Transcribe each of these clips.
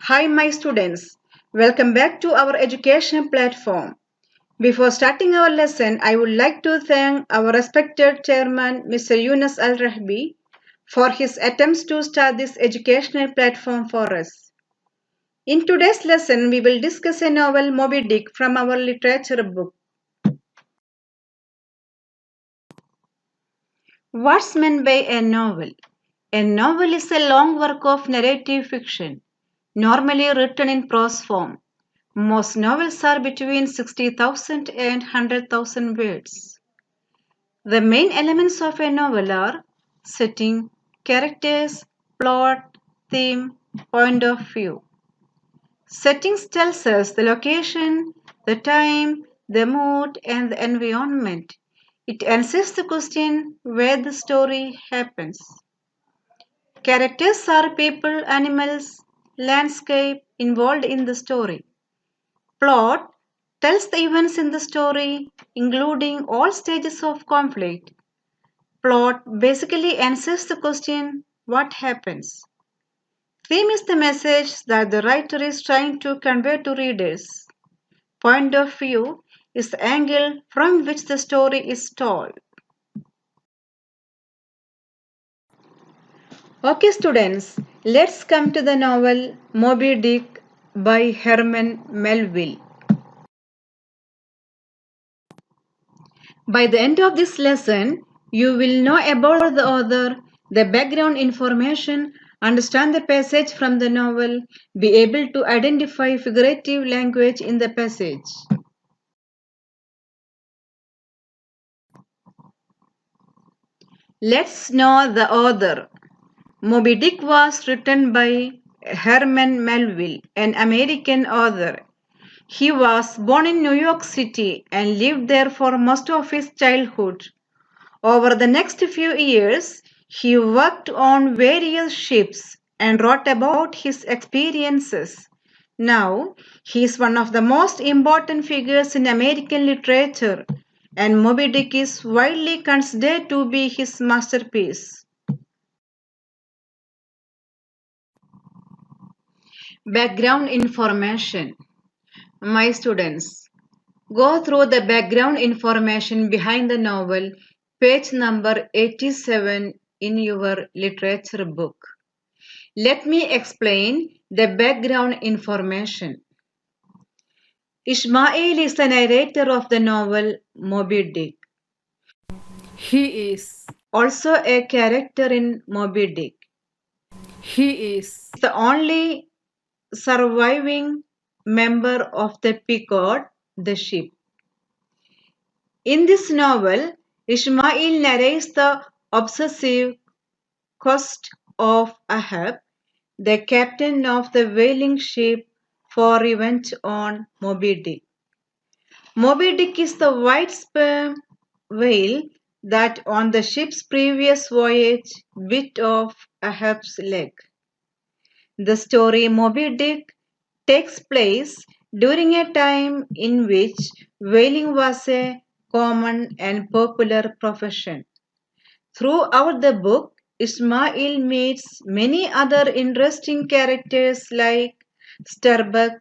Hi, my students. Welcome back to our education platform. Before starting our lesson, I would like to thank our respected chairman, Mr. Yunus Al Rahbi, for his attempts to start this educational platform for us. In today's lesson, we will discuss a novel, Moby Dick, from our literature book. What's meant by a novel? A novel is a long work of narrative fiction, normally written in prose form. Most novels are between 60,000 and 100,000 words. The main elements of a novel are setting, characters, plot, theme, point of view. Settings tells us the location, the time, the mood, and the environment. It answers the question where the story happens. Characters are people, animals, landscape involved in the story. Plot tells the events in the story, including all stages of conflict. Plot basically answers the question, what happens? Theme is the message that the writer is trying to convey to readers. Point of view is the angle from which the story is told. Okay, students, let's come to the novel Moby Dick by Herman Melville. By the end of this lesson, you will know about the author, the background information, understand the passage from the novel, be able to identify figurative language in the passage. Let's know the author. Moby Dick was written by Herman Melville, an American author. He was born in New York City and lived there for most of his childhood. Over the next few years, he worked on various ships and wrote about his experiences. Now, he is one of the most important figures in American literature, and Moby Dick is widely considered to be his masterpiece. Background information. My students, go through the background information behind the novel, page number 87 in your literature book. Let me explain the background information. Ishmael is the narrator of the novel Moby Dick. He is. Also a character in Moby Dick. He is. The only surviving member of the Pequod, the ship. In this novel, Ishmael narrates the obsessive quest of Ahab, the captain of the whaling ship, for revenge on Moby Dick. Moby Dick is the white sperm whale that on the ship's previous voyage bit off Ahab's leg. The story Moby Dick takes place during a time in which whaling was a common and popular profession. Throughout the book, Ismail meets many other interesting characters like Starbuck,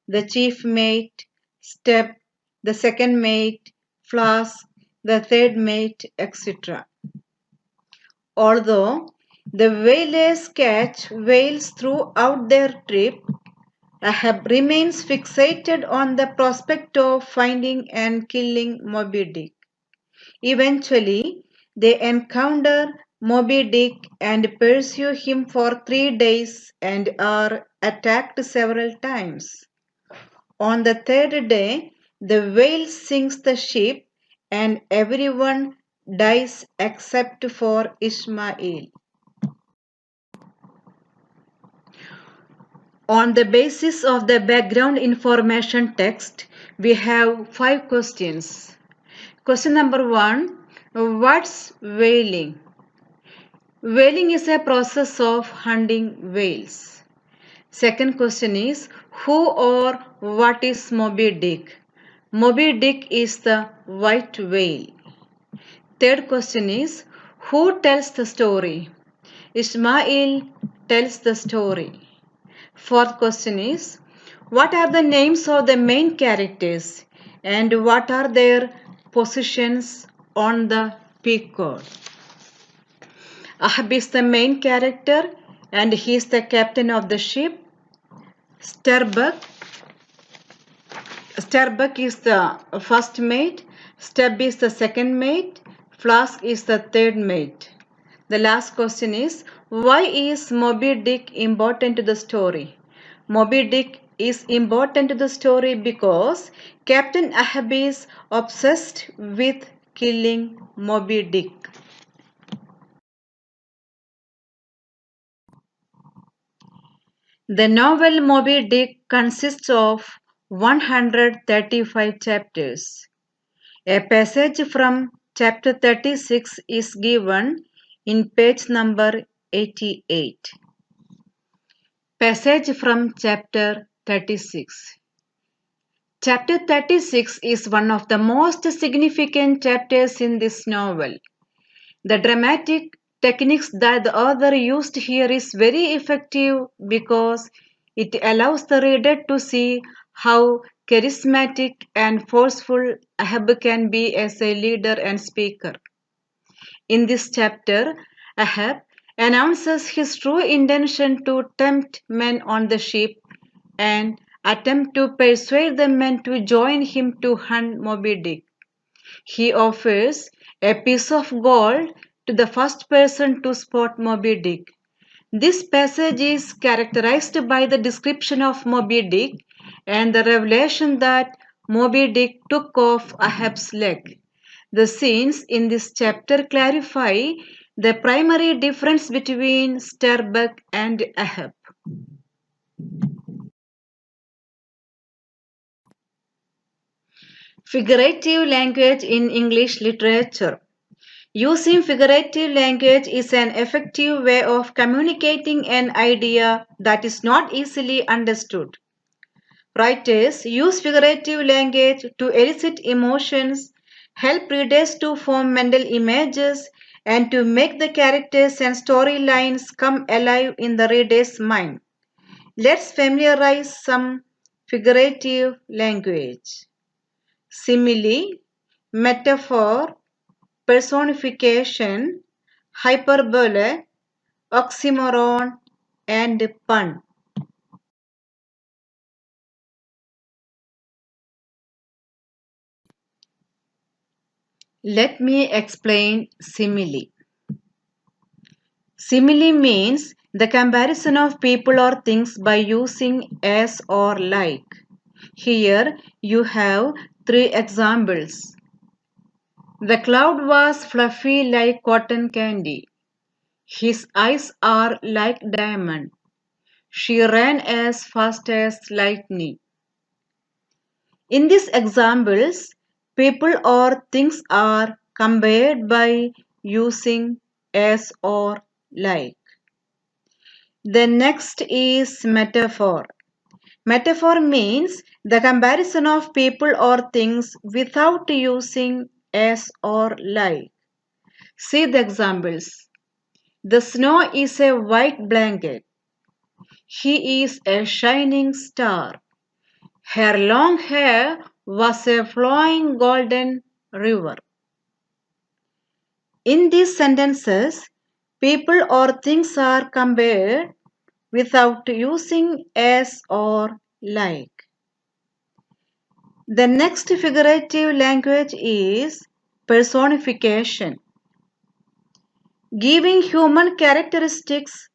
the chief mate, Step, the second mate, Flask, the third mate, etc. Although the whalers catch whales throughout their trip, Ahab remains fixated on the prospect of finding and killing Moby Dick. Eventually, they encounter Moby Dick and pursue him for 3 days and are attacked several times. On the third day, the whale sinks the ship and everyone dies except for Ishmael. On the basis of the background information text, we have 5 questions. Question number 1. What's whaling? Whaling is a process of hunting whales. Second question is, who or what is Moby Dick? Moby Dick is the white whale. Third question is, who tells the story? Ismail tells the story. Fourth question is, what are the names of the main characters and what are their positions on the peacock? Ahab is the main character and he is the captain of the ship. Starbuck Starbuck is the first mate, Stubb is the second mate, Flask is the third mate. The last question is, why is Moby Dick important to the story? Moby Dick is important to the story because Captain Ahab is obsessed with killing Moby Dick. The novel Moby Dick consists of 135 chapters. A passage from chapter 36 is given in page number 88. Passage from chapter 36. Chapter 36 is one of the most significant chapters in this novel. The dramatic techniques that the author used here is very effective because it allows the reader to see how charismatic and forceful Ahab can be as a leader and speaker. In this chapter, Ahab announces his true intention to tempt men on the ship and attempt to persuade the men to join him to hunt Moby Dick. He offers a piece of gold to the first person to spot Moby Dick. This passage is characterized by the description of Moby Dick and the revelation that Moby Dick took off Ahab's leg. The scenes in this chapter clarify the primary difference between Starbuck and Ahab. Figurative language in English literature. Using figurative language is an effective way of communicating an idea that is not easily understood. Writers use figurative language to elicit emotions, help readers to form mental images, and to make the characters and storylines come alive in the reader's mind. Let's familiarize some figurative language. Simile, metaphor, personification, hyperbole, oxymoron, and pun. Let me explain simile. Simile means the comparison of people or things by using as or like. Here you have three examples. The cloud was fluffy like cotton candy. His eyes are like diamond. She ran as fast as lightning. In these examples, people or things are compared by using as or like. The next is metaphor. Metaphor means the comparison of people or things without using as or like. See the examples. The snow is a white blanket. He is a shining star. Her long hair was a flowing golden river. In these sentences, people or things are compared without using as or like. The next figurative language is personification. Giving human characteristics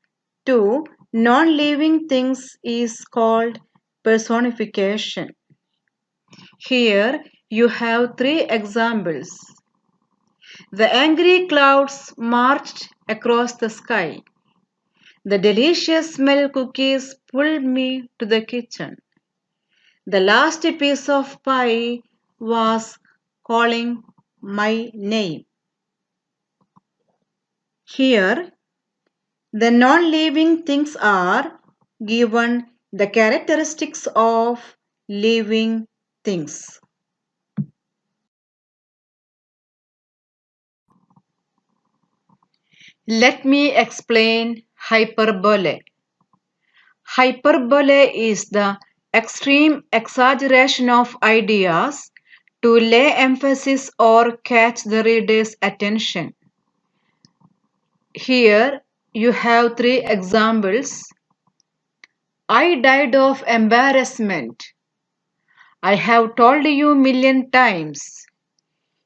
to non-living things is called personification. Here you have three examples. The angry clouds marched across the sky. The delicious smell cookies pulled me to the kitchen. The last piece of pie was calling my name. Here, the non-living things are given the characteristics of living things. Let me explain hyperbole. Hyperbole is the extreme exaggeration of ideas to lay emphasis or catch the reader's attention. Here you have three examples. I died of embarrassment. I have told you million times.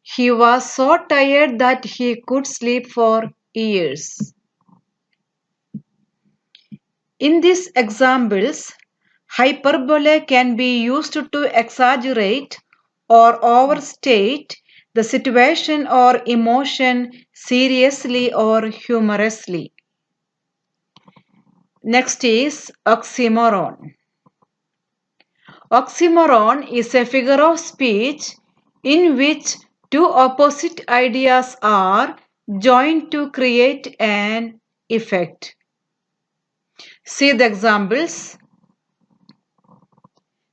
He was so tired that he could sleep for years. In these examples, hyperbole can be used to exaggerate or overstate the situation or emotion seriously or humorously. Next is oxymoron. Oxymoron is a figure of speech in which two opposite ideas are joined to create an effect. See the examples.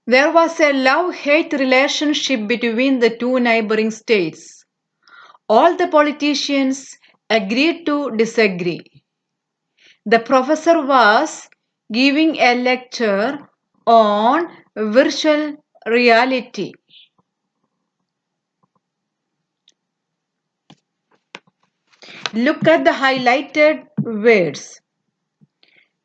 There was a love-hate relationship between the two neighboring states. All the politicians agreed to disagree. The professor was giving a lecture on virtual reality. Look at the highlighted words.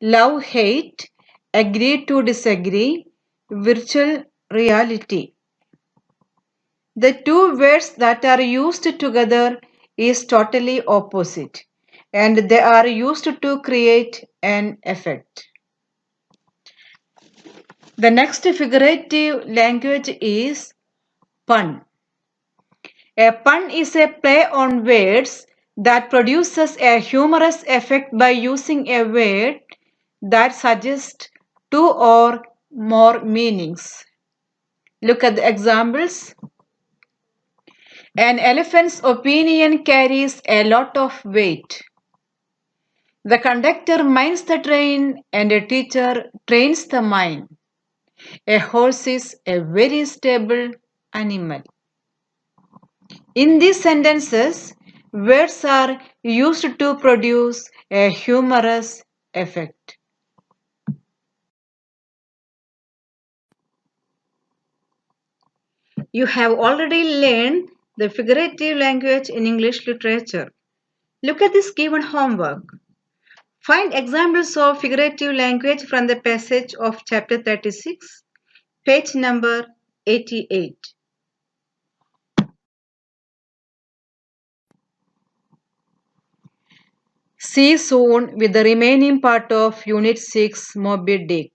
Love, hate, agree to disagree, virtual reality. The two words that are used together is totally opposite and they are used to create an effect. The next figurative language is pun. A pun is a play on words that produces a humorous effect by using a word that suggests two or more meanings. Look at the examples. An elephant's opinion carries a lot of weight. The conductor minds the train and a teacher trains the mind. A horse is a very stable animal. In these sentences, words are used to produce a humorous effect. You have already learned the figurative language in English literature. Look at this given homework. Find examples of figurative language from the passage of chapter 36, page number 88. See you soon with the remaining part of Unit 6 Moby Dick.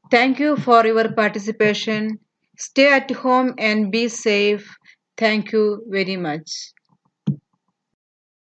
Thank you for your participation. Stay at home and be safe. Thank you very much.